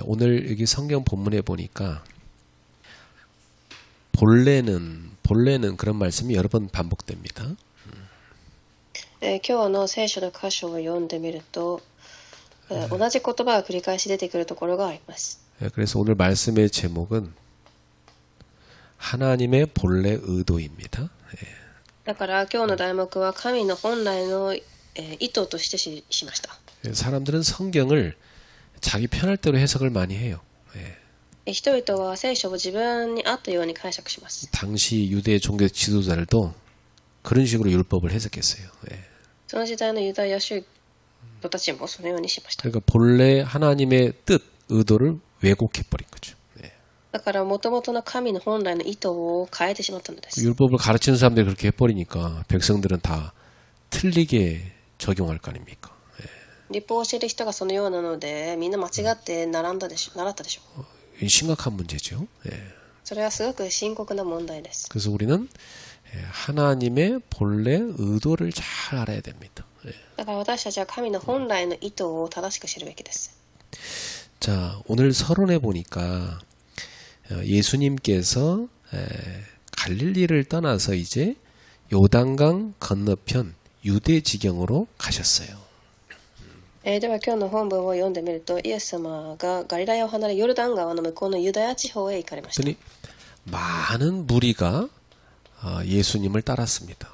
오늘 여기 성경 본문에 보니까 본래는 그런 말씀이 여러 번 반복됩니다. 今日の聖書の箇所を読んでみると、同じ言葉が繰り返し出てくるところがあります。 그래서 오늘 말씀의 제목은 하나님의 본래 의도입니다. だから今日の題目は神の本来の意図としてしました。 사람들은 성경을 자기 편할 대로 해석을 많이 해요. 人々は聖書を自分に合ったように解釈します。 당시 유대 종교 지도자들도 그런 식으로 율법을 해석했어요. その時代のユダヤ宗徒たちもそのようにしました。 그러니까 본래 하나님의 뜻, 의도를 왜곡해버린 거죠. だから元々の神の本来の意図を変えてしまったのです。 율법을 가르치는 사람들이 그렇게 해버리니까 백성들은 다 틀리게 적용할 거 아닙니까? 律法を教える人がそのようなので、みんな間違って習ったでしょう。 심각한 문제죠. それはすごく深刻な問題です。 그래서 우리는 하나님의 본래 의도를 잘 알아야 됩니다. だから私たちは神の本来の意図を正しく知るべきです。 자, 오늘 서론에 보니까 예수님께서 갈릴리를 떠나서 이제 요단강 건너편 유대 지경으로 가셨어요. では今日の本文を読んでみると、イエス様がガリラヤを離れヨルダン川の向こうのユダヤ地方へ行かれました。 그랬더니 많은 무리가 예수님을 따랐습니다.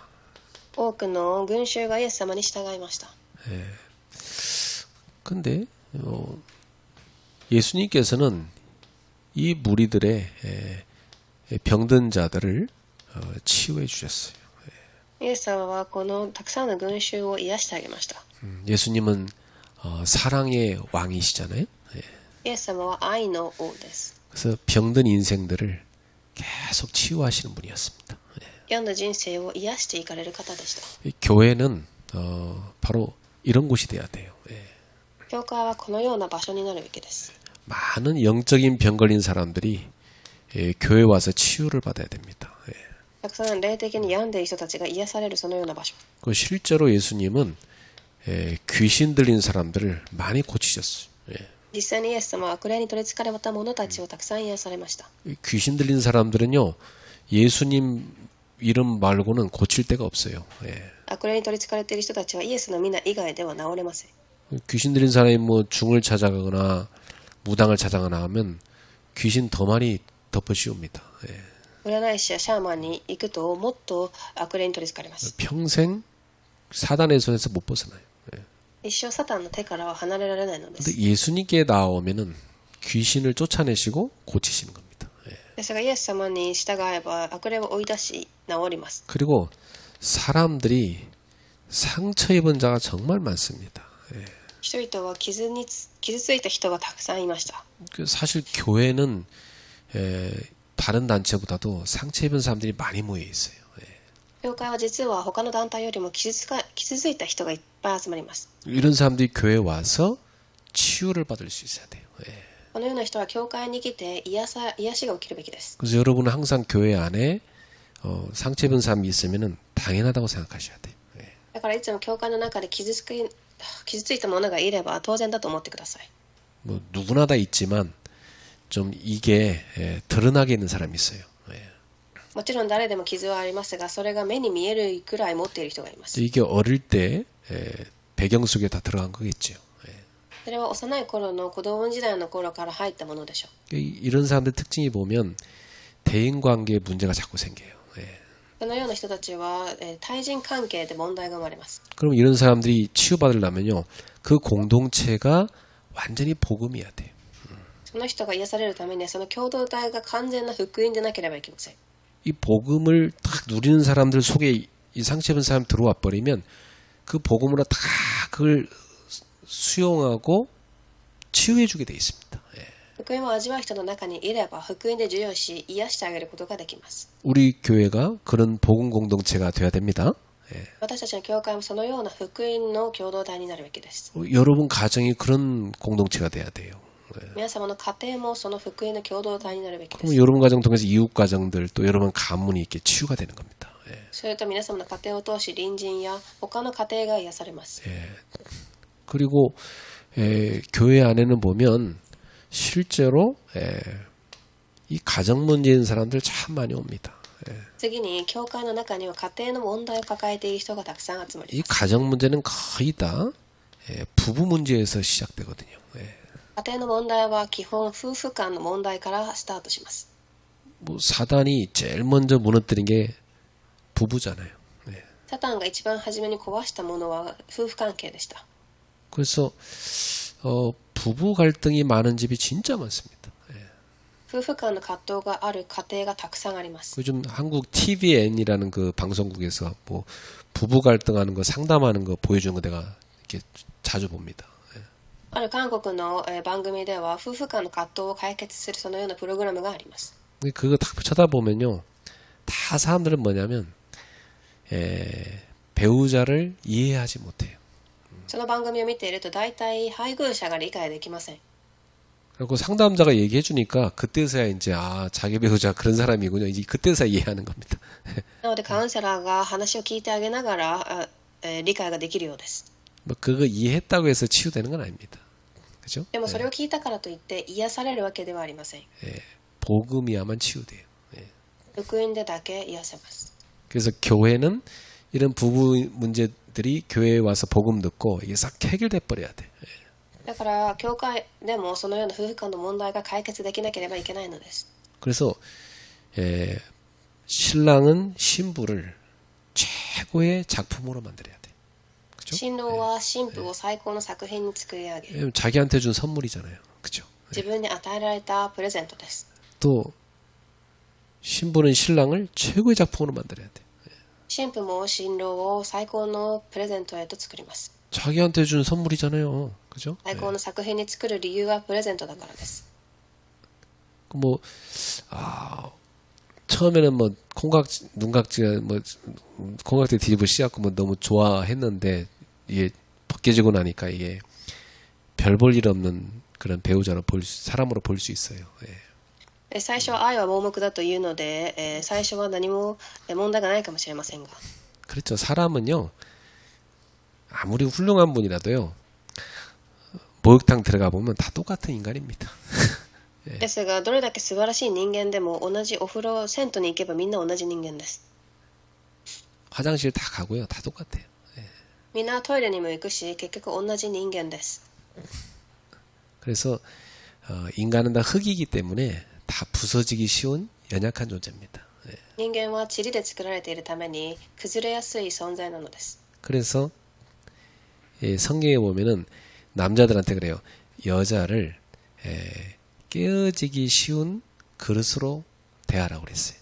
多くの群衆がイエス様に従いました。 근데 예수님께서는 이 무리들의 병든 자들을 치유해 주셨어요. イエス様はこのたくさんの群衆を癒してあげました。 예수님은 사랑의 왕이시잖아요. イエス様は愛の王です。 그래서 병든 인생들을 계속 치유하시는 분이었습니다. 病んだ人生を癒していかれる方でした。 교회는 바로 이런 곳이 돼야 돼요. 教会はこのような場所になるべきです。 많은 영적인 병 걸린 사람들이 교회 와서 치유를 받아야 됩니다. たくさん霊的に病んでいる人たちが癒されるそのような場所。 그 실제로 예수님은 귀신 들린 사람들을 많이 고치셨어요. 実際にイエス様は悪霊に取り憑かれた者たちをたくさん癒されました。 귀신 들린 사람들은요, 예수님 이름 말고는 고칠 데가 없어요. 悪霊に取り憑かれている人たちはイエスの皆以外では治れません。 귀신 들린 사람이 뭐 중을 찾아가거나 무당을 찾아가거나 하면 귀신 더 많이 덮어씌웁니다. 占い師やシャーマンに行くともっと悪霊に取り憑かれます。 평생 사단의 손에서 못 벗어나요. 一生サタンの手からは離れられないので 근데 す。 예수님께 나오면은 귀신을 쫓아내시고 고치시는 겁니다. ですがイエス様に従えば悪霊を追い出し治ります。 그리고 사람들이 상처 입은 자가 정말 많습니다. 人々は傷ついた人がたくさんいました。 사실 교회는 다른 단체보다도 상처 입은 사람들이 많이 모여 있어요. 教会は実は他の団体よりも傷ついた人がいっぱい集まります。 이런 사람들이 교회에 와서 치유를 받을 수 있어야 돼요. このような人は教会に来て癒しが起きるべきです。 그래서 여러분은 항상 교회 안에 상처 입은 사람이 있으면은 당연하다고 생각하셔야 돼요. だからいつも教会の中で傷ついた者がいれば当然だと思ってください。 뭐 누구나 다 있지만 좀 이게 드러나게 있는 사람이 있어요. もちろん誰でも傷はありますが、それが目に見えるくらい持っている人がいます。 이게 어릴 때 배경 속에 다 들어간 거겠죠. それは幼い頃の子供時代の頃から入ったものでしょう。 이런 사람들 특징이 보면 대인관계에 문제가 자꾸 생겨요. そのような人たちは対人関係で問題が生まれます。 그럼 이런 사람들이 치유받으려면요, 그 공동체가 완전히 복음이어야 돼요. その人が癒されるためにはその共同体が完全な福音でなければいけません。 이 복음을 딱 누리는 사람들 속에 이 상처 입은 사람 들어와 버리면 그 복음으로 다 그걸 수용하고 치유해 주게 돼 있습니다. 福音を味わう人の中にいれば福音で授与し癒してあげることができます。 우리 교회가 그런 복음 공동체가 돼야 됩니다. 私たちの教会もそのような福音の共同体になるべきです。 여러분 가정이 그런 공동체가 돼야 돼요. 皆様の家庭もその福音の共同体になるべきで 그럼 す。 여러분 가정 통해서 이웃 가정들 또 여러분 가문이 이렇게 치유가 되는 겁니다. それと皆様の家庭を通し隣人や他の家庭が癒されます。 그리고 교회 안에는 보면 실제로 이 가정 문제인 사람들 참 많이 옵니다. 次に、教会の中には家庭の問題を抱えている人がたくさん集まり 이 ます。 가정 문제는 거의 다 부부 문제에서 시작되거든요. 家庭の問題は基本夫婦間の問題からスタートします。 뭐 사단이 제일 먼저 무너뜨린 게 부부잖아요. サタンが一番初めに壊したものは夫婦関係でした。 그래서 부부 갈등이 많은 집이 진짜 많습니다. 夫婦間の葛藤がある家庭がたくさんあります。 요즘 한국 TVN이라는 그 방송국에서 뭐 부부 갈등하는 거 상담하는 거 보여주는 거 내가 이렇게 자주 봅니다. ある韓国の番組では夫婦間の葛藤を解決するそのようなプログラムがあります。 근데 그거 딱 쳐다보면요, 다 사람들은 뭐냐면 배우자를 이해하지 못해요. その番組を見ていると大体配偶者が理解できません。 그리고 상담자가 얘기해 주니까 그때서야 이제 자기 배우자 그런 사람이군요. 이제 그때서야 이해하는 겁니다. なのでカウンセラーが話を聞いてあげながら理解ができるようです。 뭐 그거 이해했다고 해서 치유되는 건 아닙니다. 그죠? でもそれを聞いたからといって癒されるわけではありません。 복음이야만 치유돼요. 福音でだけ癒せます。 그래서 교회는 이런 부부 문제들이 교회에 와서 복음 듣고 이게 싹 해결돼 버려야 돼. だから教会でもそのような夫婦間の問題が解決できなければいけないのです。 그래서 신랑은 신부를 최고의 작품으로 만들어야 돼. 그죠? 新郎は新婦を最高の作品に作り上げる。 왜냐면 자기한테 준 선물이잖아요. 그죠? 自分に与えられたプレゼントです。 또 신부는 신랑을 최고의 작품으로 만들어야 돼. 新婦も新郎を最高のプレゼントへと作ります。 자기한테 준 선물이잖아요. 그죠? 最高の作品に作る理由はプレゼントだからです。 뭐 처음에는 뭐 콩깍지 눈깍지가 뭐 콩깍지 뒤집어 씌갖고 뭐 너무 좋아했는데 이게 벗겨지고 나니까 이게 별 볼 일 없는 그런 배우자로 사람으로 볼 수 있어요. 最初は愛は盲目だというので、最初は何も問題がないかもしれませんが、 그렇죠. 사람은요, 아무리 훌륭한 분이라도요, 목욕탕 들어가 보면 다 똑같은 인간입니다. ですがどれだけ素晴らしい人間でも同じお風呂銭湯に行けばみんな同じ人間です。 화장실 다 가고요, 다 똑같아요. みんなトイレにも行くし結局同じ人間です。 그래서 인간은 다 흙이기 때문에 다 부서지기 쉬운 연약한 존재입니다. 人間は塵で作られているために崩れやすい存在なのです。 그래서 성경에 보면은 남자들한테 그래요. 여자를 깨어지기 쉬운 그릇으로 대하라고 그랬어요.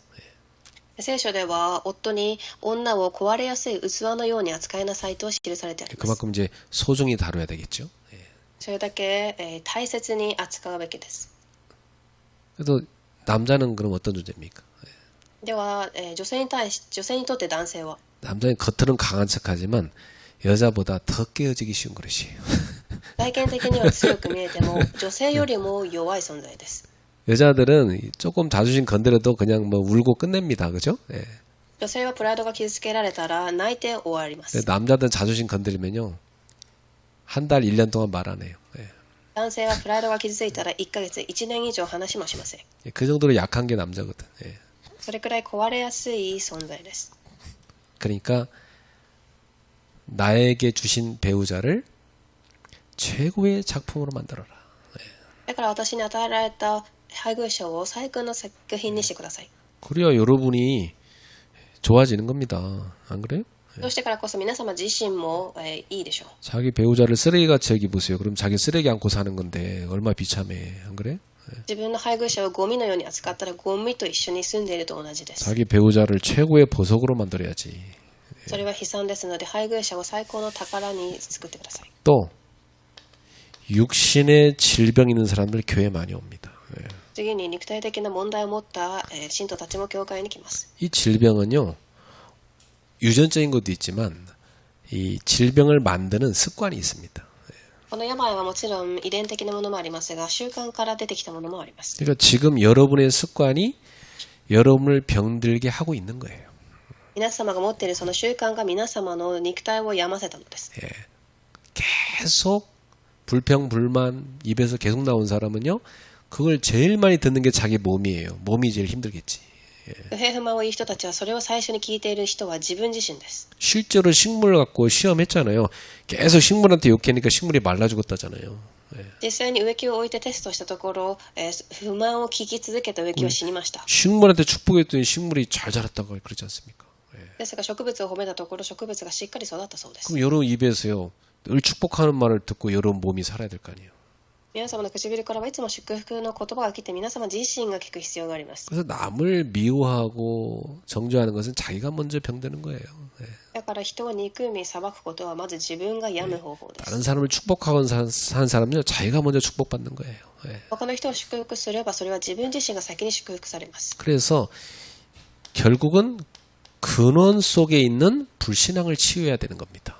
聖書では夫に女を壊れやすい器のように扱いなさいと記されてあります。 그만큼 이제 소중히 다뤄야 되겠죠. それだけ大切に扱うべきです。 그래도 남자는 그럼 어떤 존재입니까? では、女性にとって男性は 남자는 겉으로는 강한 척하지만 여자보다 더 깨어지기 쉬운 그릇이에요. 外見的には強く見えても女性よりも弱い存在です。 여자들은 조금 자존심 건드려도 그냥 뭐 울고 끝냅니다. 그죠? 女性はプライドが傷つけられたら泣いて終わります。 남자들은 자존심 건드리면요. 한 달, 1년 동안 말 안 해요. 男性はプライドが傷ついたら1ヶ月、1年以上話もしません。 그 정도로 약한 게 남자거든. それくらい壊れやすい存在です。 그러니까 나에게 주신 배우자를 최고의 작품으로 만들어라. だから私に与えられた配偶者を最高の作品にしてください。 그래야 여러분이 좋아지는 겁니다. 안 그래요? そうしてからこそ皆様自身も、いいでしょう。 자기 배우자를 쓰레기같이 여기보세요. 그럼 자기 쓰레기 안고 사는 건데 얼마나 비참해. 안 그래? 自分の配偶者をゴミのように扱ったらゴミと一緒に住んでいると同じです。 자기 배우자를 최고의 보석으로 만들어야지. それは悲惨ですので配偶者を最高の宝に作ってください。 또 육신의 질병 있는 사람들 교회 많이 옵니다. 次に肉体的な問題を持った、信徒たちも教会に来ます。 이 질병은요. 유전적인 것도 있지만 이 질병을 만드는 습관이 있습니다. この病はもちろん遺伝的なものもありますが習慣から出てきたものもあります。 그러니까 지금 여러분의 습관이 여러분을 병들게 하고 있는 거예요. 皆様が持っているその習慣が皆様の肉体を病ませたのです。 계속 불평, 불만 입에서 계속 나온 사람은요. 그걸 제일 많이 듣는 게 자기 몸이에요. 몸이 제일 힘들겠지. 不平不満を言う人たちはそれを最初に聞いている人は自分自身です。 실제로 식물 갖고 시험했잖아요. 계속 식물한테 욕하니까 식물이 말라 죽었다잖아요. 実際に植木を置いてテストしたところ、不満を聞き続けた植木は死にました。 식물한테 축복했더니 식물이 잘 자랐다고 그러지 않습니까? ですが植物を褒めたところ植物がしっかり育ったそうです。 그럼 여러분 입에서요. 늘 축복하는 말을 듣고 여러분 몸이 살아야 될 거 아니에요. 皆様の唇からはいつも祝福の言葉が来て皆様自身が聞く必要があります。 그래서 남을 미워하고 정죄하는 것은 자기가 먼저 병드는 거예요. だから人を憎み裁くことはまず自分が病む方法です。 다른 사람을 축복하고 한 사람은요. 자기가 먼저 축복받는 거예요. 他の人を祝福すればそれは自分自身が先に祝福されます。 그래서 결국은 근원 속에 있는 불신앙을 치유해야 되는 겁니다.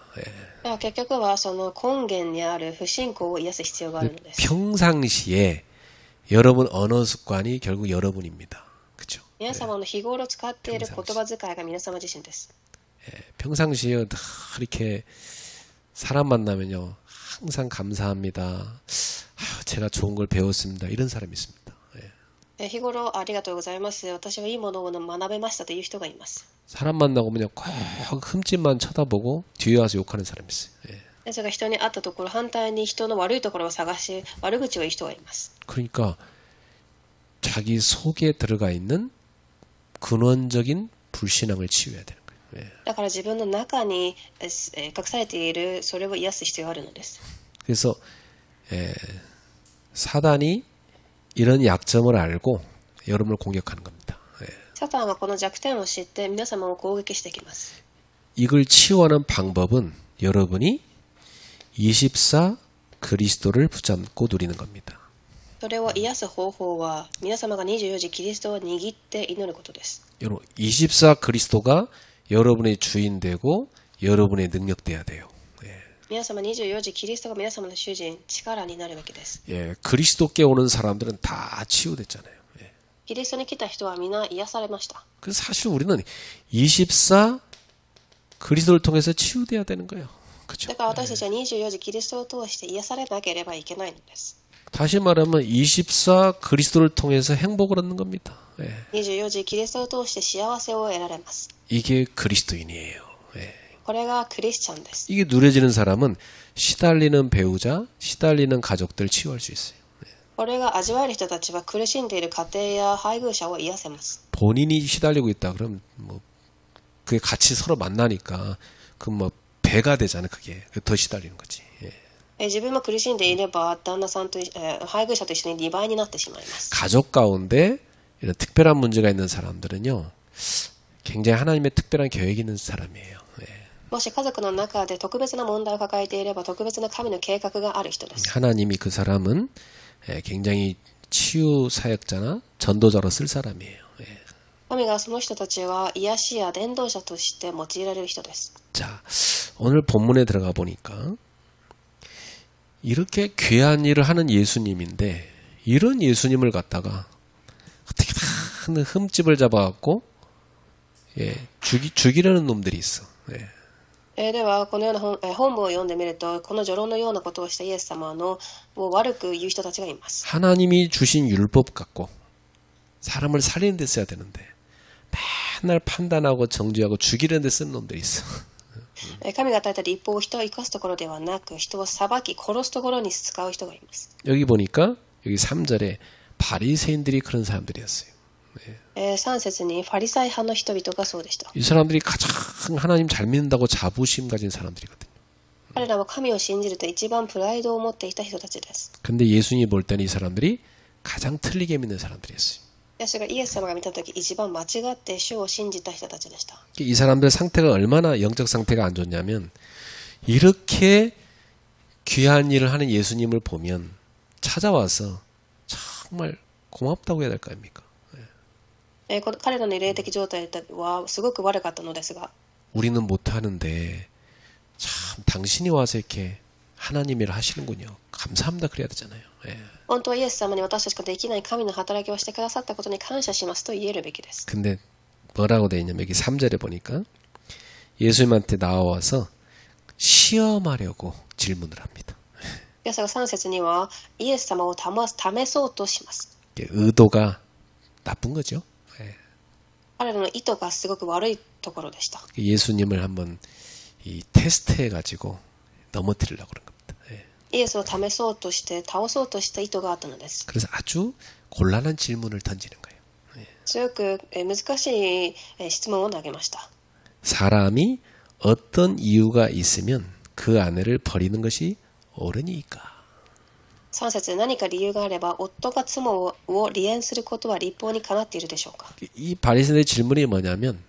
だから結局はその根源にある不信仰を癒す必要があるのです。 평상시에 여러분 언어 습관이 결국 여러분입니다. 그렇죠? 皆様の日頃使っている言葉遣いが皆様自身です。 평상시에 다 이렇게 사람 만나면요. 항상 감사합니다. 제가 좋은 걸 배웠습니다. 이런 사람이 있습니다. 日頃ありがとうございます。私はいいものを学べましたという人がいます。 사람 만나고 그냥 꼭 흠집만 쳐다보고 뒤에 와서 욕하는 사람이 있어요. ですが人に会ったところ反対に人の悪いところを探し悪口を言う人がいます。 그러니까 자기 속에 들어가 있는 근원적인 불신앙을 치유해야 되는 거예요. だから自分の中に隠されているそれを癒す必要があるのです。 그래서 사단이 이런 약점을 알고 여러분을 공격하는 겁니다. サタンはこの弱点を知って皆様を攻撃してきます。 이걸 치유하는 방법은 여러분이 24 그리스도를 붙잡고 누리는 겁니다. それを癒す方法は皆様が24時キリストを握って祈ることです。 여러분 24 그리스도가 여러분의 주인 되고 여러분의 능력 돼야 돼요. 皆様24時キリストが皆様の主人力になるべきです。 그리스도께 오는 사람들은 다 치유됐잖아요. キリストに来た人は皆癒されました。 그래서 사실 우리는 24 그리스도를 통해서 치유돼야 되는 거예요. 그렇죠? だから私たちは24時キリストを通して癒されなければいけないのです。 다시 말하면 24 그리스도를 통해서 행복을 얻는 겁니다. 24時キリストを通して幸せを得られます。 이게 그리스도인이에요. これがクリスチャンです。 이게 누려지는 사람은 시달리는 배우자, 시달리는 가족들 치유할 수 있어요. これが味わえる人たちは苦しんでいる家庭や配偶者を癒せます。 본인이 시달리고 있다 그러면 뭐 그게 같이 서로 만나니까 그 뭐 배가 되잖아. 그게 더 시달리는 거지. 自分も苦しんでいれば旦那さんと配偶者と一緒に2倍になってしまいます。 가족 가운데 이런 특별한 문제가 있는 사람들은요. 굉장히 하나님의 특별한 계획이 있는 사람이에요. もし家族の中で特別な問題を抱えていれば特別な神の計画がある人です。 하나님이 그 사람은 굉장히 치유 사역자나 전도자로 쓸 사람이에요. 神がその人たちは癒しや伝道者として用いられる人です。 자, 오늘 본문에 들어가 보니까 이렇게 귀한 일을 하는 예수님인데 이런 예수님을 갖다가 어떻게 다 흠집을 잡아갖고 죽이려는 놈들이 있어. ではこのような本文を読んでみるとこの序論のようなことをしたイエス様のを悪く言う人たちがいます。 하나님이 주신 율법 갖고 사람을 살리는 데 써야 되는데 맨날 판단하고 정죄하고 죽이려는 데 쓰는 놈들이 있어. 神が与えた立法を人を生かすところではなく人を裁き殺すところに使う人がいます。 여기 보니까 여기 3절에 바리새인들이 그런 사람들이었어요. 3節にファリサイ派の人々がそうでした。 이 사람들이 가장 하나님 잘 믿는다고 자부심 가진 사람들이거든요. 彼らは神を信じると一番プライドを持っていた人たちです。 근데 예수님이 볼 때는 이 사람들이 가장 틀리게 믿는 사람들이었어요. ですがイエス様が見たとき一番間違って主を信じた人たちでした。 이 사람들 상태가 얼마나 영적 상태가 안 좋냐면 이렇게 귀한 일을 하는 예수님을 보면 찾아와서 정말 고맙다고 해야 될 거 아닙니까? 彼らの霊的状態はすごく悪かったのですが 우리는 못하는데 참 당신이 와서 이렇게 하나님 일을 하시는군요. 감사합니다. 그래야 되잖아요. 本当はイエス様に私たちができない神の働きをしてくださったことに感謝しますと言えるべきです。 근데 뭐라고 돼 있냐면 여기 3절에 보니까 예수님한테 나와서 시험하려고 질문을 합니다. ですが3節にはイエス様を試そうとします。 의도가 나쁜 거죠. 예. 彼らの意図がすごく悪いところでした。 예수님을 한번 이 테스트해가지고 넘어뜨리려고 그런 겁니다. 예. イエスを試そうとして倒そうとした意図があったのです。 그래서 아주 곤란한 질문을 던지는 거예요. 強く難しい質問を投げました。 사람이 어떤 이유가 있으면 그 아내를 버리는 것이 옳으니까. 3節、何か理由があれば夫が妻を離縁することは立法にかなっているでしょうか。 이 바리새인의 질문이 뭐냐면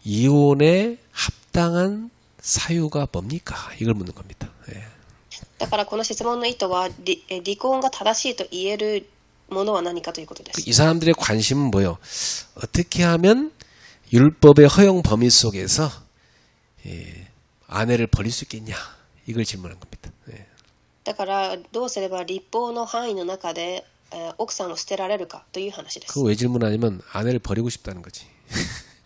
이혼에 합당한 사유가 뭡니까? 이걸 묻는 겁니다. 예. だからこの質問の意図は離婚が正しいと言えるものは何かということです。 이 사람들의 관심은 뭐예요? 어떻게 하면 율법의 허용 범위 속에서 아내를 버릴 수 있겠냐? 이걸 질문한 겁니다. 예. だからどうすれば立法の範囲の中で奥さんを捨てられるかという話です。 그거 왜 질문하냐면 아내를 버리고 싶다는 거지.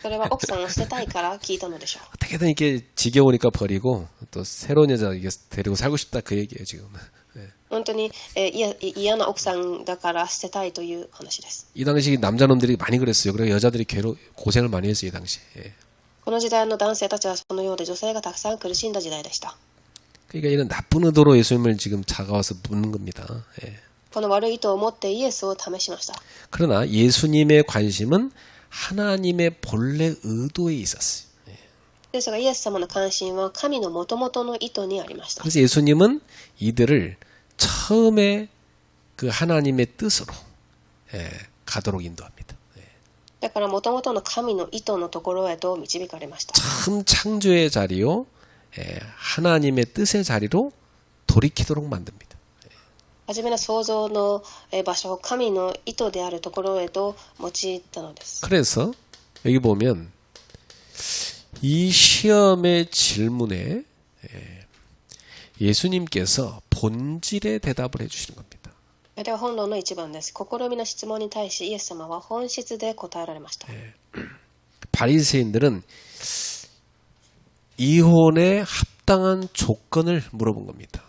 それは奥さんを捨てたいから聞いたのでしょう。 어떻게든 이렇게 지겨우니까 버리고 또 새로운 여자 데리고 살고 싶다 그 얘기예요 지금. 예. 本当に嫌な奥さんだから捨てたいという話です。 이 당시 남자놈들이 많이 그랬어요. 그래서 여자들이 고생을 많이 했어요 이 당시. 예. この時代の男性たちはそのようで女性がたくさん苦しんだ時代でした。 그러니까 이런 나쁜 의도로 예수님을 지금 다가와서 묻는 겁니다. 예. この悪い意図を持ってイエスを試しました。 그러나 예수님의 관심은 하나님의 본래 의도에 있었어요. ですがイエス様の関心は神の元々の意図にありました。 그래서 예수님은 이들을 처음에 그 하나님의 뜻으로 가도록 인도합니다. だから元々の神の意図のところへと導かれました。 처음 창조의 자리요, 하나님의 뜻의 자리로 돌이키도록 만듭니다. 初めの創造の場所を神の意図であるところへと用いたのです。 그래서 여기 보면 이 시험의 질문에 예수님께서 본질의 대답을 해주시는 겁니다. では本論の1番です。試みの質問に対しイエス様は本質で答えられました。 바리새인들은 이혼에 합당한 조건을 물어본 겁니다.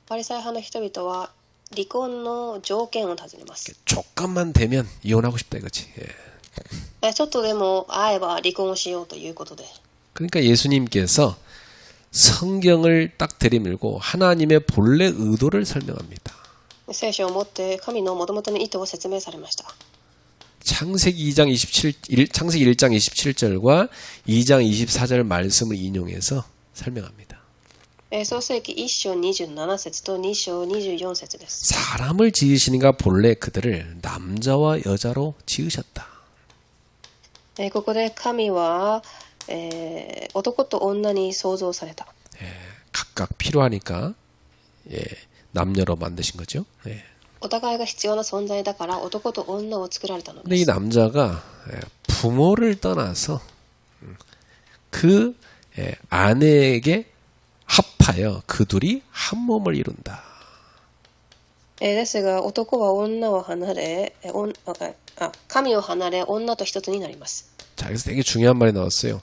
パリサイ派の人々は離婚の条件を尋ねます。 조건만 되면 이혼하고 싶다 이거지. ちょっとでも会えば離婚をしようということで。 그러니까 예수님께서 성경을 딱 들이밀고 하나님의 본래 의도를 설명합니다. 聖書を持って神の元々の意図を説明されました。 창세기 1장 27절과 2장 24절 말씀을 인용해서 설명합니다. 創世記1章27節と2章24節です。 사람을 지으시니가 본래 그들을 남자와 여자로 지으셨다. ここで神は、男と女に創造された。 각각 필요하니까 남녀로 만드신 거죠. お互いが必要な存在だから男と女を作られたの 근데 で 이 す。 남자가 부모를 떠나서 그 아내에게 합하여 그 둘이 한 몸을 이룬다. ですが男は女を離れ、神を離れ女と一つになります。 자, 여기서 되게 중요한 말이 나왔어요.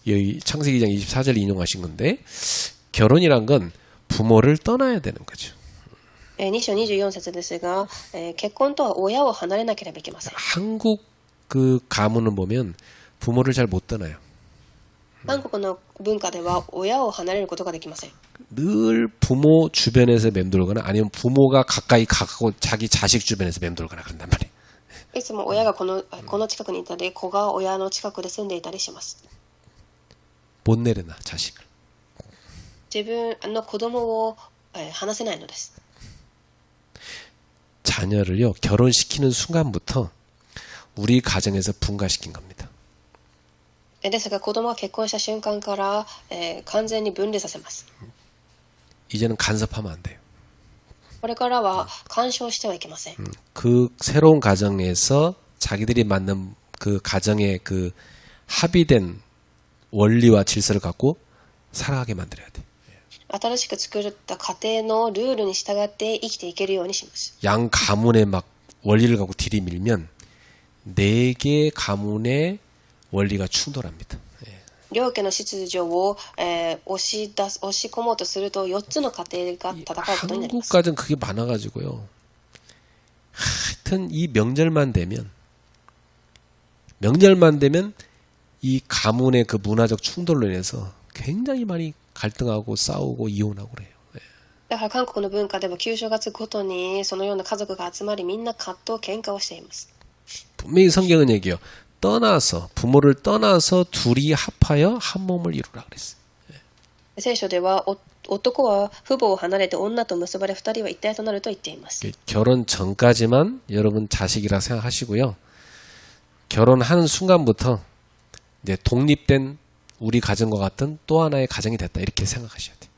여기 창세기 2장 24절 인용하신 건데 결혼이란 건 부모를 떠나야 되는 거죠. 2章24節ですが、結婚とは親を離れなければいけません。 한국 그 가문을 보면 부모를 잘 못 떠나요. 韓国の文化では親を離れることができません。 늘 부모 주변에서 맴돌거나 아니면 부모가 가까이 가고 자기 자식 주변에서 맴돌거나 그런단 말이에요. いつも親がこの近くにいたり、子が親の近くで住んでいたりします。 못 내려놔 자식을. 自分の子供を離せないのです。 자녀를요 결혼시키는 순간부터 우리 가정에서 분가시킨 겁니다. ですが子供が結婚した瞬間から、完全に分離させます。 이제는 간섭하면 안 돼요. これからは干渉してはいけません。 그 새로운 가정에서 자기들이 만든 그 가정의 그 합의된 원리와 질서를 갖고 살아가게 만들어야 돼. 新しく作った家庭のルールに従って生きていけるようにします。 양 가문에 막 원리를 갖고 들이밀면 네 개의 가문의 원리가 충돌합니다. 両家の秩序を、押し込もうとすると4つの家庭が戦うことになります。 한국까지는 그게 많아가지고요. 하여튼 이 명절만 되면 이 가문의 그 문화적 충돌로 인해서 굉장히 많이 갈등하고 싸우고 이혼하고 그래요. だから韓国の文化でも旧正月ごとにそのような家族が集まりみんな葛藤喧嘩をしています。 분명히 성경은 얘기해요. 부모를 떠나서 둘이 합하여 한 몸을 이루라 그랬어요. 聖書では男は父母を離れて女と結ばれ二人は一体となると言っています。 결혼 전까지만 여러분 자식이라 생각하시고요. 결혼하는 순간부터 이제 독립된 우리 가정과 같은 또 하나의 가정이 됐다 이렇게 생각하셔야 돼요.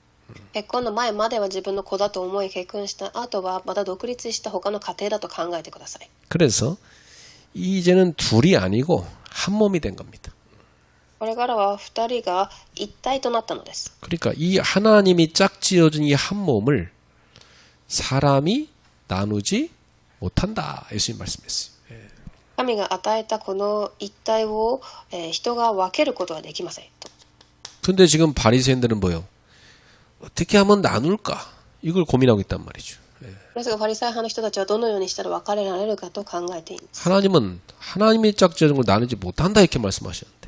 結婚の前までは自分の子だと思い結婚した後はまた独立した他の家庭だと考えてください。 그래서 이제는 둘이 아니고 한 몸이 된 겁니다. これからは二人が一体となったのです。 그러니까 이 하나님이 짝지어준 이 한 몸을 사람이 나누지 못한다. 예수님 말씀했어요. 神が与えたこの一体を、人が分けることはできませんと。 근데 지금 바리새인들은 뭐요? 어떻게 하면 나눌까? 이걸 고민하고 있단 말이죠. ですがファリサイ派の人たちはどのようにしたら分かれられるかと考えています。 하나님은 하나님이 짝지어준 걸 나누지 못한다 이렇게 말씀하셨는데.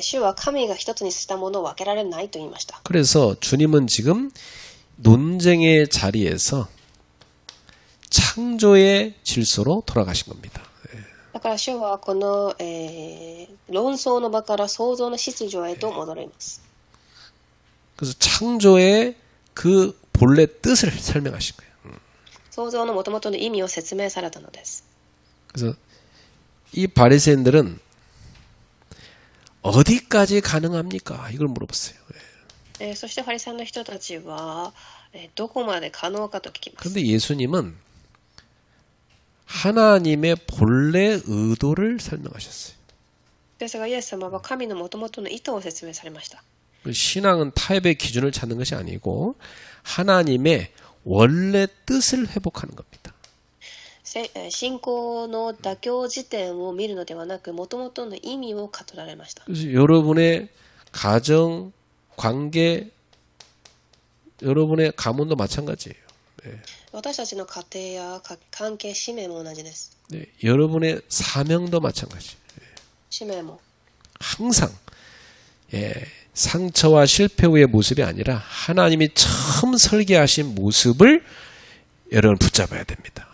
主は神が一つにしたものを分けられないと言いました。 그래서 주님은 지금 논쟁의 자리에서 창조의 질서로 돌아가신 겁니다. だから主はこの、論争の場から創造の秩序へと戻ります。 그래서 창조의 그 본래 뜻을 설명하신 거예요. 創造の元々の意味を説明されたのです。 그래서 이 바리새인들은 어디까지 가능합니까? 이걸 물어봤어요. そしてファリサイの人たちは、どこまで可能かと聞きます。 그런데 예수님은 하나님의 본래 의도를 설명하셨어요. ですがイエス様は神の元々の意図を説明されました。 신앙은 타협의 기준을 찾는 것이 아니고 하나님의 원래 뜻을 회복하는 겁니다. 信仰の妥協時点を見るのではなく元々の意味を語られました。 그래서 여러분의 가정, 관계, 여러분의 가문도 마찬가지예요. 私たちの家庭や関係、使命も同じです。 네, 여러분의 사명도 마찬가지. 使命も 항상 상처와 실패 후의 모습이 아니라 하나님이 처음 설계하신 모습을 여러분 붙잡아야 됩니다.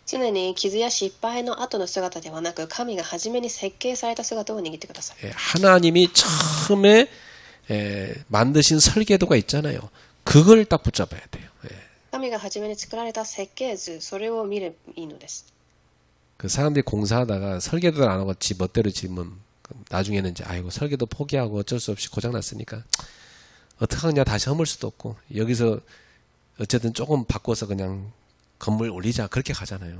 常に傷や失敗の後の姿ではなく神が初めに設計された姿を握ってください。 하나님이 처음에 만드신 설계도가 있잖아요. 그걸 딱 붙잡아야 돼요. 神が初めに作られた設計図、それを見ればいいのです。 그 사람들이 공사하다가 설계도를 안 하고 지 멋대로 지으면 나중에는 이제 아이고 설계도 포기하고 어쩔 수 없이 고장났으니까 어떡하냐 다시 허물 수도 없고 여기서 어쨌든 조금 바꿔서 그냥 건물 올리자 그렇게 가잖아요.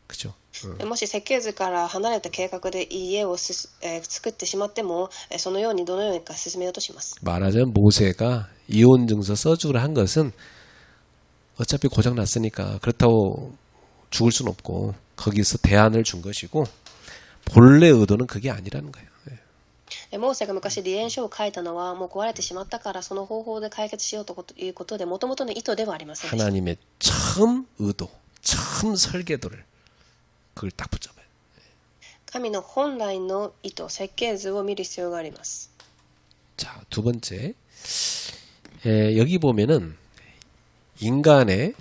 그죠? もし設計図から離れた計画で家を作ってしまってもそのようにどのようにか進めようとします。 말하자면 모세가 이혼 증서 써주기로 한 것은 어차피 고장났으니까 그렇다고 죽을 수는 없고 거기서 대안을 준 것이고 본래 의도는 그게 아니라는 거예요. モーセが昔離縁書を書いたのはもう壊れてしまったからその方法で解決しようということで元々の意図ではありませんでした。 하나님의 처음 의도, 처음 설계도를 그걸 딱 붙잡아요. 神の本来の意図、設計図を見る必要があります。 자, 두 번째. 여기 보면은 인간의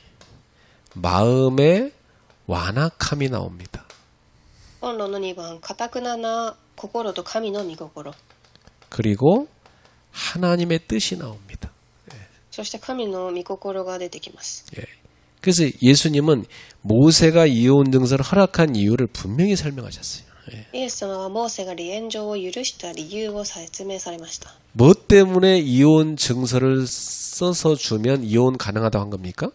마음의 완악함이 나옵니다. 本論の2番、堅くなな心と神の御心。 그리고 하나님의 뜻이 나옵니다. そして神の御心が出てきます。 그래서 예수님은 모세가 이혼 증서를 허락한 이유를 분명히 설명하셨어요. イエス様はモーセが離縁状を許した理由を説明されました。 뭐 때문에 이혼 증서를 써서 주면 이혼 가능하다고 한 겁니까?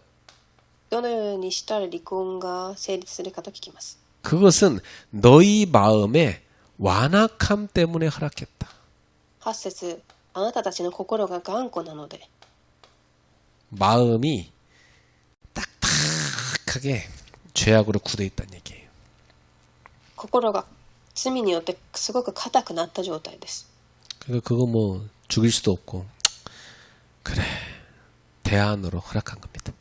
どのようにしたら離婚が成立するかと聞きます。 그것은 너희 마음의 완악함 때문에 허락했다. 8節、あなたたちの心が頑固なので。 마음이 딱딱하게 죄악으로 굳어 있다는 얘기예요. 心が罪によってすごく硬くなった状態です。 그러니까 그거 뭐 죽일 수도 없고 그래 대안으로 허락한 겁니다.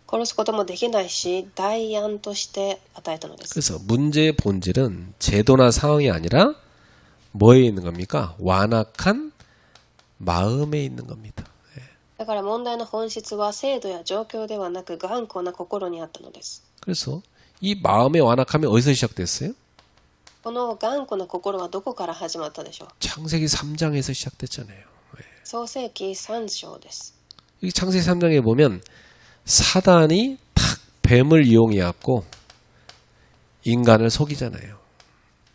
殺すこともできないし、代案として与えたのです。 그래서 문제의 본질은 제도나 상황이 아니라 뭐에 있는 겁니까? 완악한 마음에 있는 겁니다. だから問題の本質は制度や状況ではなく頑固な心にあったのです。 그래서 이 마음의 완악함이 어디서 시작됐어요? この頑固な心はどこから始まったでしょう。 창세기 3장에서 시작됐잖아요. 創世記3章です。 이 창세기 3장에 보면 사단이 탁 뱀을 이용해갖고 인간을 속이잖아요.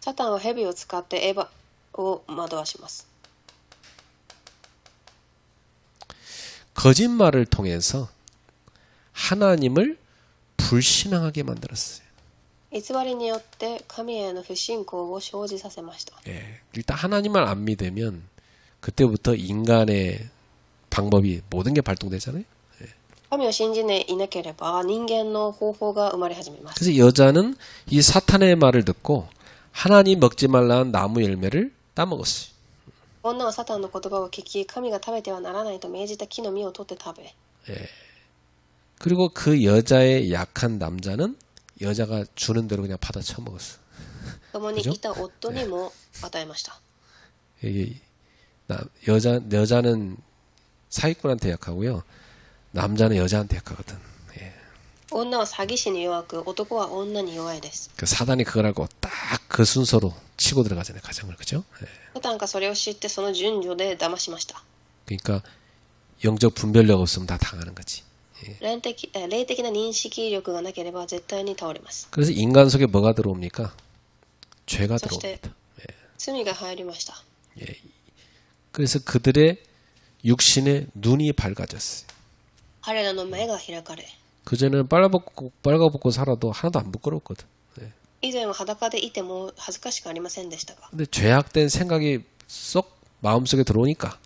サタンは蛇を使ってエヴァを惑わします。 거짓말을 통해서 하나님을 불신앙하게 만들었어요. 偽りによって神への不信仰を生じさせました。 예, 일단 하나님을 안 믿으면 그때부터 인간의 방법이 모든 게 발동되잖아요. 神を信じていなければ人間の方法が生まれ始めます。 그래서 여자는 이 사탄의 말을 듣고 하나님 먹지 말라는 나무 열매를 따먹었어요. 女はサタンの言葉を聞き、神が食べてはならないと命じた木の実を取って食べ、 그리고 그 여자의 약한 남자는 여자가 주는 대로 그냥 받아 처먹었어. 共にいた夫にも与えました。 이게 여자는 사기꾼한테 약하고요. 남자는 여자한테 약하거든. 예. 女は詐欺師に弱く、男は女に弱いです。 그 사단이 그걸 알고 딱 그 순서로 치고 들어가잖아요. 가정을. 그죠? 예. サタンがそれを知ってその順序で騙しました。 그러니까 영적 분별력 없으면 다 당하는 거지. 霊的な認識力がなければ絶対に倒れます。 그래서 인간 속에 뭐가 들어옵니까? 죄가 そして 들어옵니다. 罪が入りました。 그래서 그들의 육신의 눈이 밝아졌어요. 彼らの目が開かれ、 그전에는 빨가벗고 살아도 하나도 안 부끄럽거든. 以前は裸でいても恥ずかしくありませんでしたが、 근데 죄악된 생각이 쏙 마음속에 들어오니까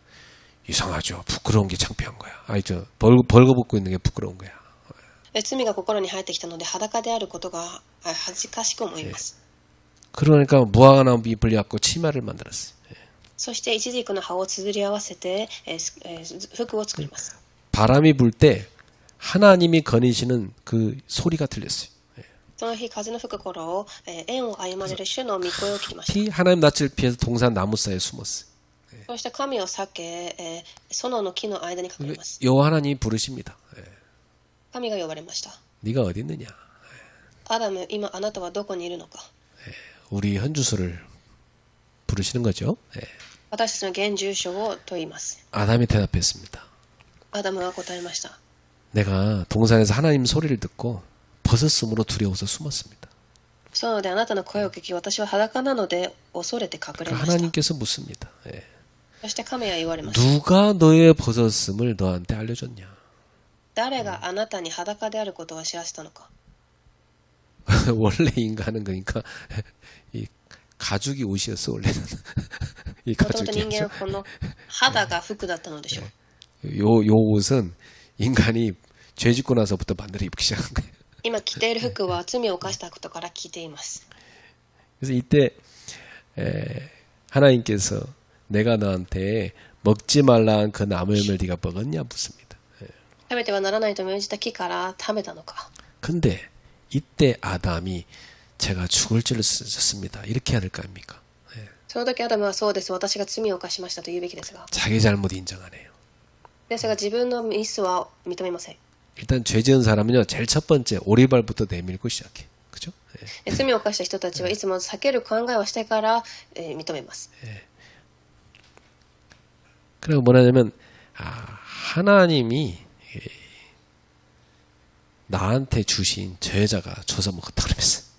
이상하죠. 부끄러운 게 창피한 거야. 아니 벌거벗고 있는 게 부끄러운 거야. 罪が心に入ってきたので裸であることが恥ずかしく思います。 그러니까 무화과나무 잎을 갖고 치마를 만들었어요. そしてイチジクの葉を綴り合わせて、服を作ります。 바람이 불 때 하나님이 거니시는 그 소리가 들렸어요. その日風の吹く頃、縁を歩まれる主の御声を聞きました。 피 하나님 낯을 피해서 동산 나무 사이에 숨었어요. そして神を避け、園の木の間に隠れます。 여호와 하나님이 부르십니다. 神が呼ばれました。 네가 어디 있느냐? アダム、今あなたはどこにいるのか。 우리 현주소를 부르시는 거죠. 私たちの現住所を問います。 아담이 대답했습니다. アダムは答えました。 내가 동산에서 하나님 소리를 듣고 벗었으므로 두려워서 숨었습니다. そうであなたの声を聞き、私は裸なので恐れて隠れました。 하나님께서 묻습니다. そして神は言われました。 누가 너의 벗었음을 너한테 알려줬냐? 誰があなたに裸であることを知らせたのか。 원래 인간은 그러니까 이 가죽이 옷이었어 원래는. 이 もともと人 가죽이. 間はこの肌が服だったのでしょう。 요 옷은 인간이 죄 짓고 나서부터 만들어 입기 시작한 거예요. 今着ている服は罪を犯したことから着ています。 그래서 이때 하나님께서 내가 너한테 먹지 말라는 그 나무 열매를 네가 먹었냐 묻습니다. 食べてはならないと命じた木から食べたのか。 근데 이때 아담이 제가 죽을 죄를 썼습니다. 이렇게 해야 될 거 아닙니까? その時アダムはそうです、私が罪を犯しましたと言うべきですが、 자기 잘못 인정 안 해요. ですが自分のミスは認めません。 일단 죄 지은 사람은요, 제일 첫 번째 오리발부터 내밀고 시작해. 그죠?罪を犯した人たちはいつも避ける考えをしてから、認めます。 그리고 뭐냐면 하나님이 나한테 주신 저 여자가 줘서 먹었다 그러면서.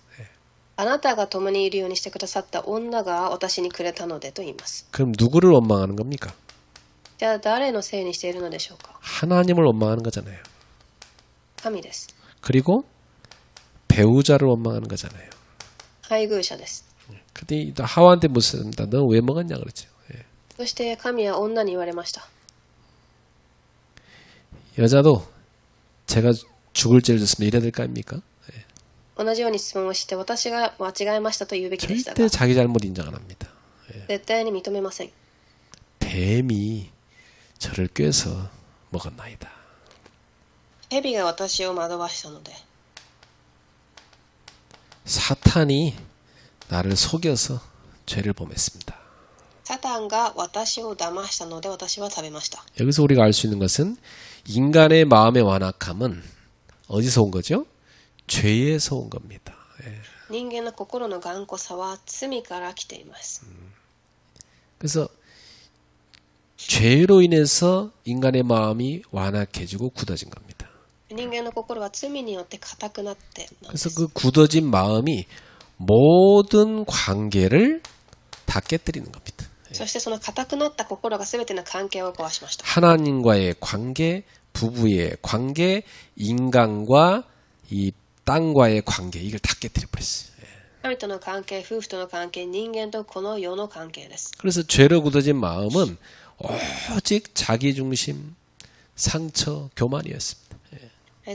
あなたが共にいるようにしてくださった女が私にくれたのでと言います。 그럼 누구를 원망하는 겁니까? じゃあ誰のせいにしているのでしょうか。 하나님을 원망하는 거잖아요. 神です。 그리고 배우자를 원망하는 거잖아요. 配偶者です。 근데 하와한테 묻습니다. 너 왜 먹었냐 그랬죠. そして神は女に言われました。 여자도 제가 죽을 죄를 졌으면 이래야 될 거 아닙니까? 同じように質問をして私が間違えましたと言うべきでしたが、 절대 자기 잘못 인정 안 합니다. 絶対に認めません。 뱀이 저를 꿰서 먹었나이다. 蛇が私を惑わしたので 사탄이 나를 속여서 죄를 범했습니다. サタンが私を騙したので私は食べました。 여기서 우리가 알 수 있는 것은 인간의 마음의 완악함은 어디서 온 거죠? 죄에서 온 겁니다. 人間の心の頑固さは罪から来ています。 그래서 죄로 인해서 인간의 마음이 완악해지고 굳어진 겁니다. 人間の心は罪によって硬くなってなんで 그래서 す。 그 굳어진 마음이 모든 관계를 다 깨뜨리는 겁니다. そしてその硬くなった心が全ての関係を壊しました。 하나님과의 관계, 부부의 관계, 인간과 이 땅과의 관계 이걸 다 깨뜨려 버렸어요. 神との関係、夫婦との関係、人間とこの世の関係です。 그래서 죄로 굳어진 마음은 오직 자기 중심, 상처, 교만이었습니다.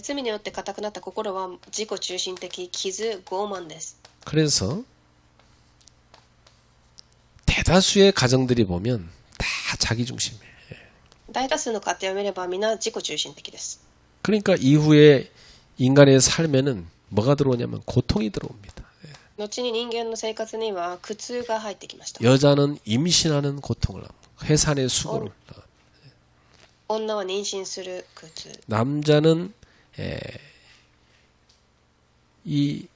罪によって硬くなった心は自己中心的、傷、傲慢です。 그래서 대다수의 가정들이 보면 다 자기 중심이에요. 大多数の家庭を見れば皆自己中心的です。 그러니까 이후에 인간의 삶에는 뭐가 들어오냐면 고통이 들어옵니다. 後に人間の生活には苦痛が入ってきました。 여자는 임신하는 고통을 합니다. 해산의 수고를. 女は妊娠する苦痛。 남자는 이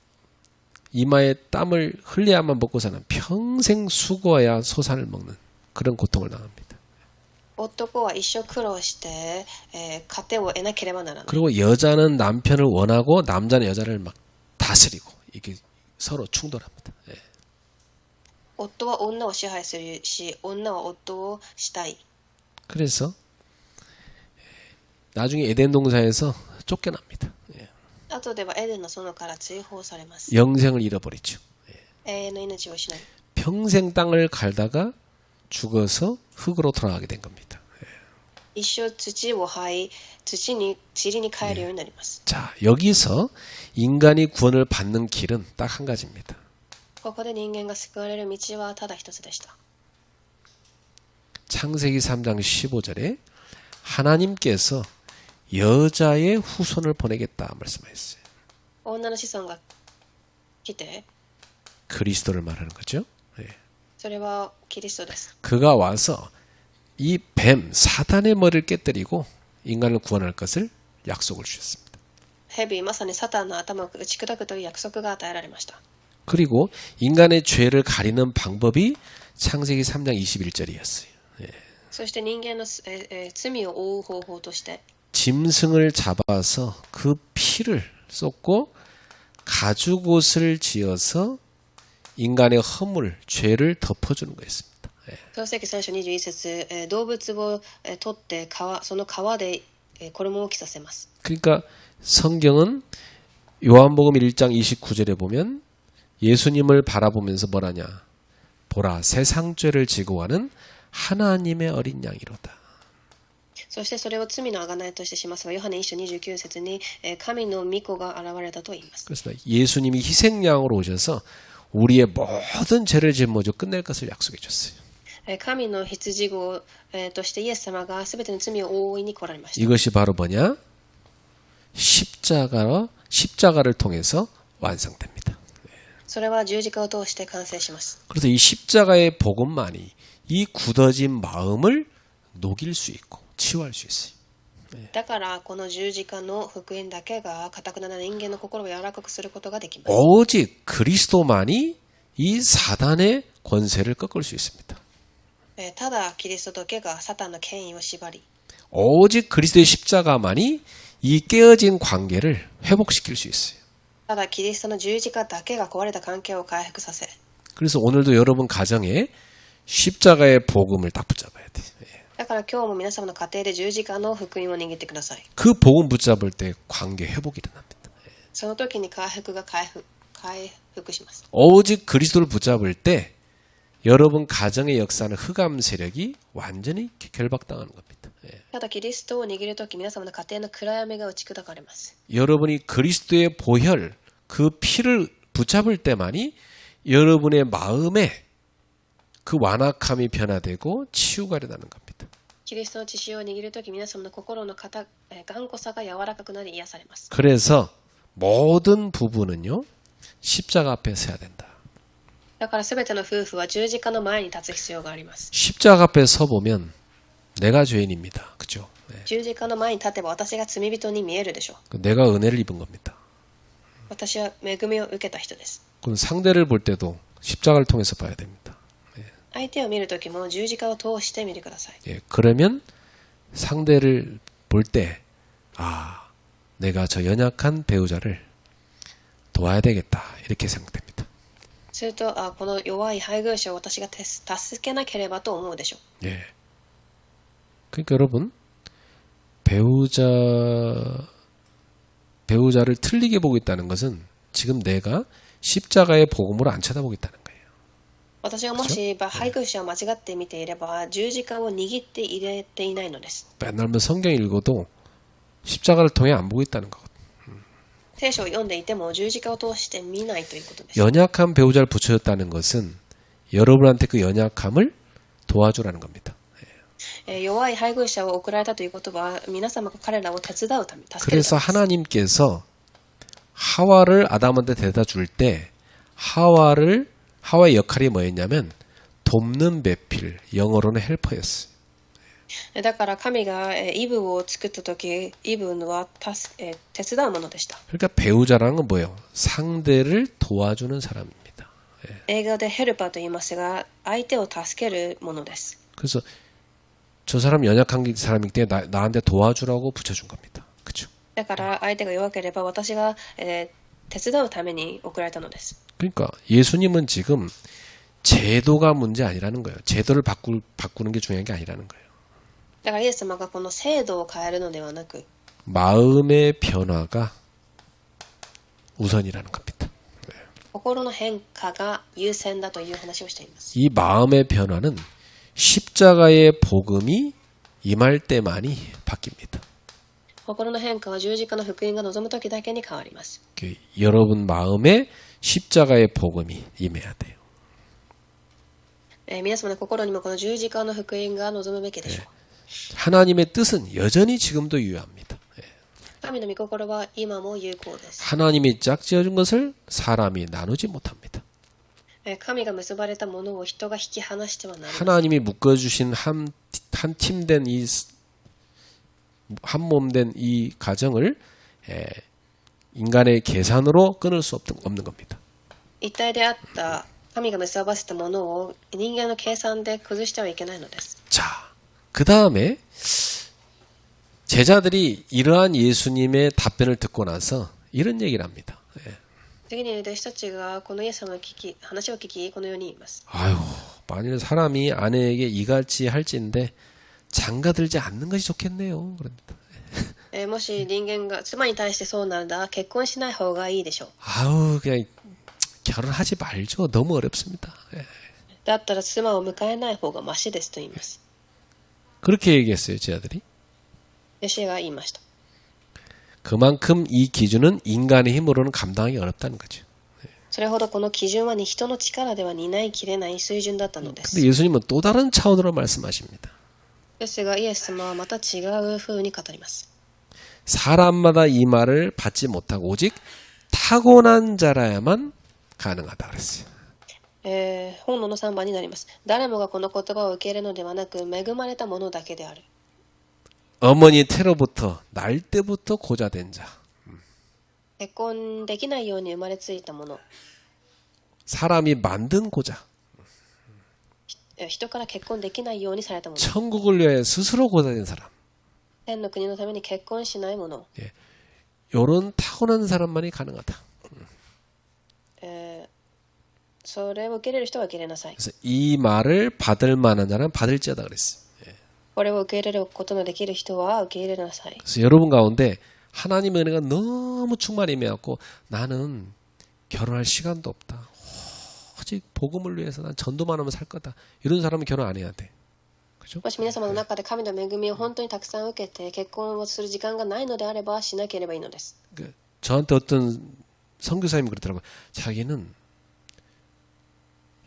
이마에 땀을 흘려야만 먹고 사는 평생 수고해야 소산을 먹는 그런 고통을 당합니다. 男は一生苦労して、糧を得なければならない。 그리고 여자는 남편을 원하고 남자는 여자를 막 다스리고 이게 서로 충돌합니다. 夫は女を支配するし、女は夫をしたい。 그래서 나중에 에덴 동산에서 쫓겨납니다. 後ではエデンの園から追放されます。 영생을 잃어버리죠. 永遠の命を失い、 평생 땅을 갈다가 죽어서 흙으로 돌아가게 된 겁니다. 一生土を這い、塵に帰るようになります。 자, 여기서 인간이 구원을 받는 길은 딱 한 가지입니다. ここで人間が救われる道はただ一つでした。 창세기 3장 15절에 하나님께서 여자의 후손을 보내겠다 말씀하셨어요. 女の子孫が来て、 그리스도를 말하는 거죠. それはキリストです。 그가 와서 이 뱀 사단의 머리를 깨뜨리고 인간을 구원할 것을 약속을 주셨습니다. 蛇、まさにサタンの頭を打ち砕くという約束が与えられました。 그리고 인간의 죄를 가리는 방법이 창세기 3장 21절이었어요. そして人間の、罪を覆う方法として、 짐승을 잡아서 그 피를 쏟고 가죽옷을 지어서 인간의 허물, 죄를 덮어주는 거였습니다. 創世記3章21節、動物を取ってその皮で衣を着させます。 그러니까 성경은 요한복음 1장 29절에 보면 예수님을 바라보면서 뭐라냐? 보라, 세상 죄를 지고 가는 하나님의 어린 양이로다. そしてそれを罪の贖いとしてしますが、ヨハネ1章29節に神の御子が現れたと言います。 그래서 예수님이 희생양으로 오셔서 우리의 모든 죄를 짊어져 끝낼 것을 약속해 줬어요. 神の羊子としてイエス様が全ての罪を覆いに来られました。 이것이 바로 뭐냐? 십자가를 통해서 완성됩니다. それは十字架を通して完成します。 그래서 이 십자가의 복음만이 이 굳어진 마음을 녹일 수 있고 치유할 수 있어요. だからこの十字架の福音だけが固くならない人間の心を柔らかくすることができます。 오직 그리스도만이 이 사단의 권세를 꺾을 수 있습니다. ただキリストだけがサタンの権威を縛り、 오직 그리스도의 십자가만이 이 깨어진 관계를 회복시킬 수 있어요. ただキリストの十字架だけが壊れた関係を回復させ、 그래서 오늘도 여러분 가정에 십자가의 복음을 딱 붙잡아야 돼요. だから今日も皆様の家庭で十字架の福音を握ってください。 그 복음 붙잡을 때 관계 회복이 일어납니다. その時に回復します。 오직 그리스도를 붙잡을 때 여러분 가정의 역사는 흑암 세력이 완전히 결박당하는 겁니다. ただキリストを握る時、皆様の家庭の暗闇が打ち砕かれます。 여러분이 그리스도의 보혈, 그 피를 붙잡을 때만이 여러분의 마음에 그 완악함이 변화되고 치유가 일어나는 겁니다. キリストの血潮を握るとき、皆様の心の頑固さが柔らかくなり癒されます。 그래서 모든 부부는요, 십자가 앞에 서야 된다. だからすべての夫婦は十字架の前に立つ必要があります。 십자가 앞에 서 보면 내가 죄인입니다. 그죠? 네. 十字架の前に立てば私が罪人に見えるでしょう。 내가 은혜를 입은 겁니다. 私は恵みを受けた人です。 그럼 상대를 볼 때도 십자가를 통해서 봐야 됩니다. 相手を見るときも十字架を通して見てください。 예, 그러면 상대를 볼 때, 아, 내가 저 연약한 배우자를 도와야 되겠다. 이렇게 생각됩니다. すると、この弱い配偶者を私が助けなければと思うでしょう。 예. 그러니까 여러분, 배우자를 틀리게 보고 있다는 것은 지금 내가 십자가의 복음으로 안 쳐다보고 있다는 거예요. 私がもし配偶者を間違って見ていれば、十字架を握って入れていないのです。 맨날 뭐 성경 읽어도 십자가를 통해 안 보고 있다는 거거든요. 聖書を読んでいても十字架を通して見ないということです。 연약한 배우자를 붙여줬다는 것은 여러분한테 그 연약함을 도와주라는 겁니다. 弱い配偶者を送られたということは、皆様が彼らを手伝うため、助けるため 그래서 하나님께서 하와를 아담한테 데려다 줄 때 하와의 역할이 뭐였냐면 돕는 배필, 영어로는 헬퍼였어요. だから神がイブを作ったとき、イブは手伝うものでした。 그러니까 배우자라는 건 뭐예요? 상대를 도와주는 사람입니다. 英語でヘルパーと言いますが、相手を助けるものです。 그래서 저 사람 연약한 사람이기 때문에 나한테 도와주라고 붙여준 겁니다. 그렇죠? だから相手が弱ければ私が、手伝うために送られたのです。 그러니까 예수님은 지금 제도가 문제 아니라는 거예요. 제도를 바꾸는 게 중요한 게 아니라는 거예요. だからイエス様がこの制度を変えるのではなく、 마음의 변화가 우선이라는 겁니다. 心の変化が優先だという話をしています。 이 마음의 변화는 십자가의 복음이 임할 때만이 바뀝니다. 心の変化は十字架の福音が望むときだけに変わります。 여러분 마음에 십자가의 복음이 임해야 돼요. 皆様の心にもこの十字架の福音が望むべきでしょう。 하나님의 뜻은 여전히 지금도 유효합니다. 神の御心は今も有効です。 하나님이 짝지어준 것을 사람이 나누지 못합니다. 神が結ばれたものを人が引き離してはなりません。 하나님이 묶어주신 한 팀 된 한 몸 된 이 가정을 인간의 계산으로 끊을 수 없는 겁니다. 一体であった神が結ばせたものを人間の計算で崩してはいけないのです。 자, 그 다음에 제자들이 이러한 예수님의 답변을 듣고 나서 이런 얘기를 합니다. 次に弟子たちがこのイエス様の話を聞き、このように言います。 아유, 만일 사람이 아내에게 이갈지 할지인데 장가들지 않는 것이 좋겠네요. 그럽니다. もし人間が妻に対してそうなら結婚しない方がいいでしょう。 아우, 그냥 결혼하지 말죠. 너무 어렵습니다. だったら妻を迎えない方がマシですと言います。 그렇게 얘기했어요, 제자들이. 弟子が言いました。 그만큼 이 기준은 인간의 힘으로는 감당하기 어렵다는 거죠. それほどこの基準は人の力では担いきれない水準だったのです。 근데 예수님은 또 다른 차원으로 말씀하십니다. ですがイエス様はまた違う風に語ります。 사람마다 이 말을 받지 못하고 오직 타고난 자라야만 가능하다 그랬어요. 本能の3番になります。誰もがこの言葉を受け入れるのではなく、恵まれたものだけである。 어머니 태로부터 날 때부터 고자된 자. 結婚できないように生まれついたもの。 사람이 만든 고자. 人から結婚できないようにされたもの。 천국을 위해 스스로 고자된 사람. 天の国のために結婚しないもの。 이런 타고난 사람만이 가능하다. それを受け入れる人は受け入れなさい。 그래서 이 말을 받을 만한 자는 받을지어다 그랬어요. これを受け入れることのできる人は受け入れなさい。 그래서 여러분 가운데 하나님의 은혜가 너무 충만히 임해갖고 나는 결혼할 시간도 없다. 오직 복음을 위해서 난 전도만 하면 살 거다. 이런 사람은 결혼 안 해야 돼. 그죠? もし皆様の中で神の恵みを本当にたくさん受けて結婚をする時間がないのであればしなければいいのです。 저한테 어떤 선교사님이 그러더라고요. 자기는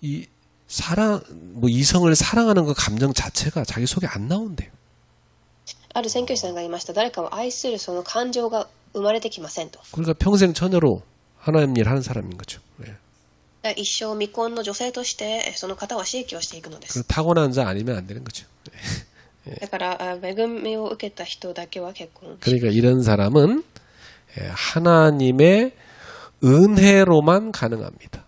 이 뭐 이성을 사랑하는 그 감정 자체가 자기 속에 안 나온대요. ある宣教師さんが言いました。誰かを愛するその感情が生まれてきませんと。 그러니까 평생 처녀로 하나님 일 하는 사람인 거죠. 예. 一生未婚の女性としてその方は刺激をしていくのです。 타고난 자 아니면 안 되는 거죠. だから恵みを受けた人だけは結婚。 그러니까 이런 사람은 하나님의 은혜로만 가능합니다.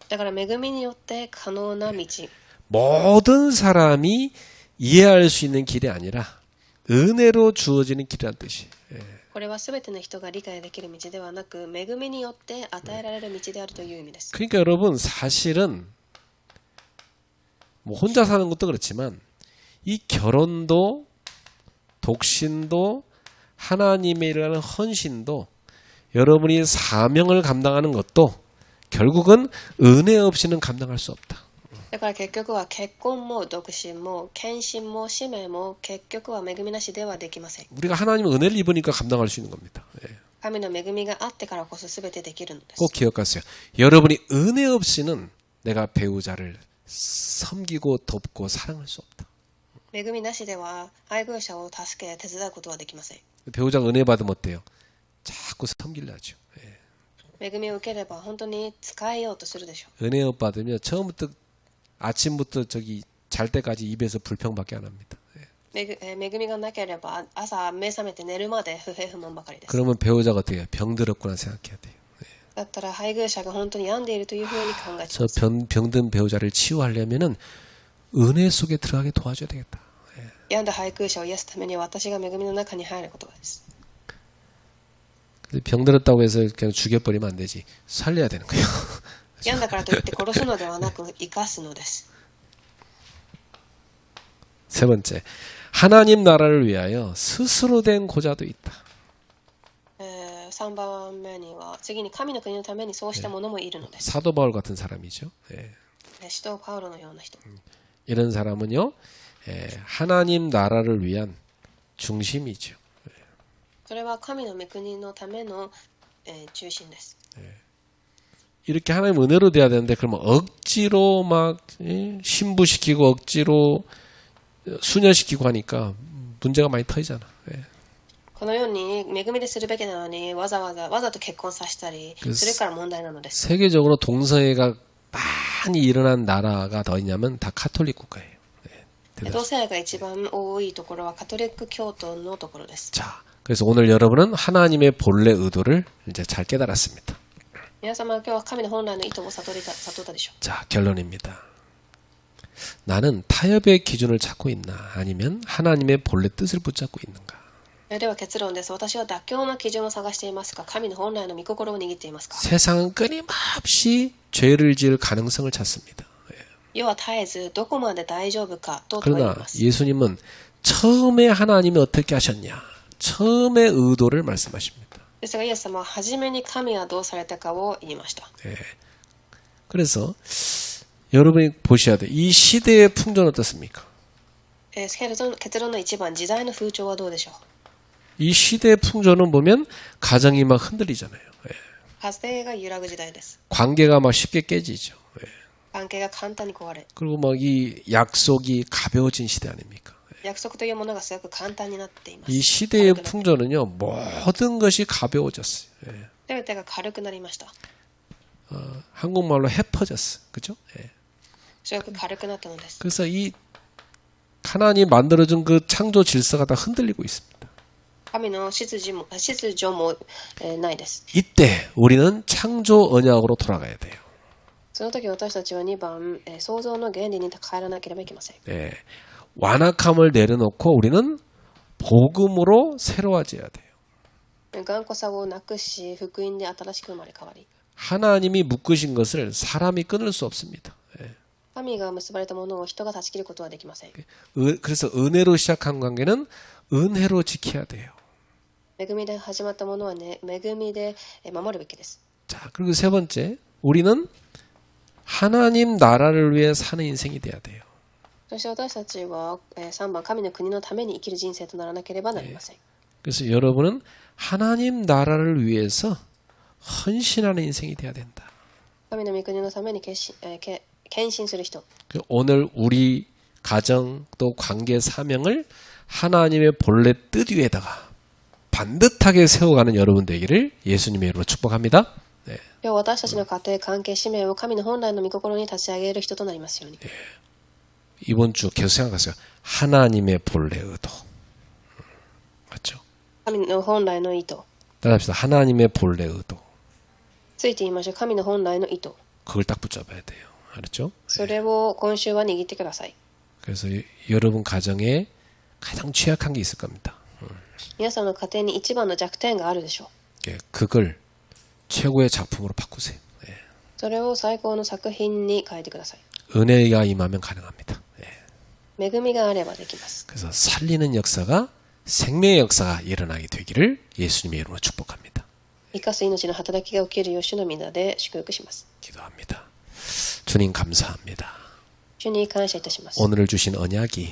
だから恵みによって可能な道。 모든 사람이 이해할 수 있는 길이 아니라 은혜로 주어지는 길이라는 뜻이. これはすべての人が理解できる道ではなく、恵みによって与えられる道であるという意味です。 그러니까 여러분 사실은 뭐 혼자 사는 것도 그렇지만 이 결혼도 독신도 하나님의 일을 하는 헌신도 여러분이 사명을 감당하는 것도 결국은 은혜 없이는 감당할 수 없다. だから結局は結婚も独身も献身も使命も結局は恵みなしではできません。 우리가 하나님의 은혜를 입으니까 감당할 수 있는 겁니다. 神の恵みがあってからこそ全てできるのです。 꼭 기억하세요. 여러분이 은혜 없이는 내가 배우자를 섬기고 돕고 사랑할 수 없다. 恵みなしでは配偶者を助け手伝うことはできません。 배우자가 은혜 받으면 어때요? 자꾸 섬기려 하죠. 恵みを受ければ本当に使えようとするでしょ 은혜 받으면 처음부터 아침부터 저기 잘 때까지 입에서 불평밖에 안 합니다. う。恵みがなければ朝目覚めて寝るまで不平不満ばかりです。 그러면 배우자가 어떻게 해요? 병들었구나 생각해야 돼요. だったら配偶者が本当に病んでいるというふうに考えてい 저 ます。 병든 배우자를 치유하려면은 은혜 속에 들어가게 도와줘야 되겠다. 病んだ配偶者を癒すためには私が恵みの中に入ることです。 병들었다고 해서 그냥 죽여버리면 안 되지. 살려야 되는 거예요. 病んだからといって殺すのではなく生かすのです。 세 번째, 하나님 나라를 위하여 스스로 된 고자도 있다. 3番目には次に神の国のためにそうした者もいるのです。 사도 바울 같은 사람이죠. 使徒パウロのような人。 이런 사람은요, 하나님 나라를 위한 중심이죠. それは神の御国のための、中心です。 이렇게 하나님 은혜로 돼야 되는데 그러면 억지로 막 신부시키고 억지로 수녀시키고 하니까 문제가 많이 터지잖아. このように恵みでするべきなのにわざと結婚させたりするから問題なのです。 세계적으로 동성애가 많이 일어난 나라가 어디냐면 다 카톨릭 국가예요. 同性愛が一番多いところはカトリック教徒のところです。 자, 그래서 오늘 여러분은 하나님의 본래 의도를 이제 잘 깨달았습니다. 皆様は今日は神の本来の意図を悟ったでしょう。 자, 결론입니다. 나는 타협의 기준을 찾고 있나 아니면 하나님의 본래 뜻을 붙잡고 있는가? では結論です。私は妥協の基準を探していますか、神の本来の御心を握っていますか。 세상은 끊임없이 죄를 지을 가능성을 찾습니다. 世は絶えずどこまで大丈夫かと問い 그러나 ます。 예수님은 처음에 하나님이 어떻게 하셨냐? 처음의 의도를 말씀하십니다. ですがイエス様は初めに神はどうされたかを言いました。 그래서 여러분이 보셔야 돼. 이 시대의 풍조는 어떻습니까? 結論の一番、時代の風潮はどうでしょう。 이 시대의 풍조는 보면 가정이 막 흔들리잖아요. 家庭が揺らぐ時代です。 관계가 막 쉽게 깨지죠. 関係が簡単に壊れ、 그리고 막 이 약속이 가벼워진 시대 아닙니까? 約束というものがすごく簡単になっています。 이 시대의 풍조는요, 모든 것이 가벼워졌어요. すべてが軽くなりました。 한국말로 해퍼졌어. 그죠? すごく軽くなったのです。 그래서 이 하나님 만들어준 그 창조 질서가 다 흔들리고 있습니다. 神の秩序も、ないです。 이때 우리는 창조 언약으로 돌아가야 돼요. その時私たちは2番、創造の原理に帰らなければいけません。 네. 완악함을 내려놓고 우리는 복음으로 새로워져야 돼요. 頑固さをなくし、福音で新しく生まれ変わり。 하나님이 묶으신 것을 사람이 끊을 수 없습니다. 神が結ばれたものを人が断ち切ることはできません。 그래서 은혜로 시작한 관계는 은혜로 지켜야 돼요. 恵みで始まったものはね、恵みで守るべきです。 자, 그리고 세 번째, 우리는 하나님 나라를 위해 사는 인생이 돼야 돼요. そして私たちは3番、神の国のために生きる人生とならなければなりません。 그래서 여러분은 하나님 나라를 위해서 헌신하는 인생이 돼야 된다. 神の御国のために献身する人。 오늘 우리 가정 또 관계 사명을 하나님의 본래 뜻 위에다가 반듯하게 세워가는 여러분 되기를 예수님의 이름으로 축복합니다. 네. 今日私たちの家庭、関係、使命を神の本来の御心に立ち上げる人となりますように。 이번 주 계속 생각하세요. 하나님의 본래 의도. 맞죠? 神の本来の意図。 따라합시다. 하나님의 본래 의도. ついて言いましょう。神の本来の意図。 그걸 딱 붙잡아야 돼요. 알았죠? それを今週は握ってください。 그래서 여러분 가정에 가장 취약한 게 있을 겁니다. 皆さんの家庭に一番の弱点があるでしょう。 예, 그걸 최고의 작품으로 바꾸세요. 예. それを最高の作品に変えてください。 은혜가 임하면 가능합니다. 예. 恵みがあればできます。 그래서 살리는 역사가 생명의 역사가 일어나게 되기를 예수님의 이름으로 축복합니다. 生かす命の働きが起きるよう主の皆で祝福します。 기도합니다. 주님 감사합니다. 主に感謝いたします。 오늘 주신 언약이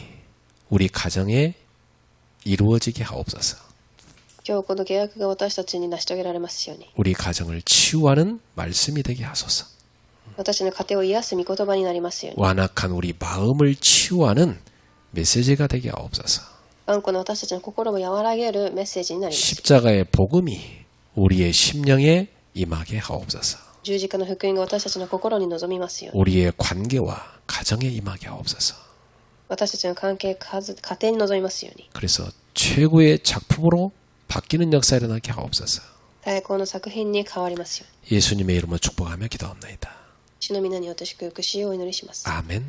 우리 가정에 이루어지게 하옵소서. 今日この契約が私たちに成し遂げられますように。 우리 가정을 치유하는 말씀이 되게 하소서. 私の家庭を癒す御言葉になりますように。 완악한 우리 마음을 치유하는 메시지가 되게 하옵소서. 頑固な私たちの心を和らげるメッセージになります。 십자가의 복음이 우리의 심령에 임하게 하옵소서. 十字架の福音が私たちの心に臨みますように。 우리의 관계와 가정에 임하게 하옵소서. 私たちの関係、家庭に臨みますように。 그래서 최고의 작품으로 바뀌는 역사 일어나게 하옵소서. 最高の作品に変わりますように。 예수님의 이름으로 축복하며 기도합니다. 主の皆によって祝福しをお祈りします。 아멘.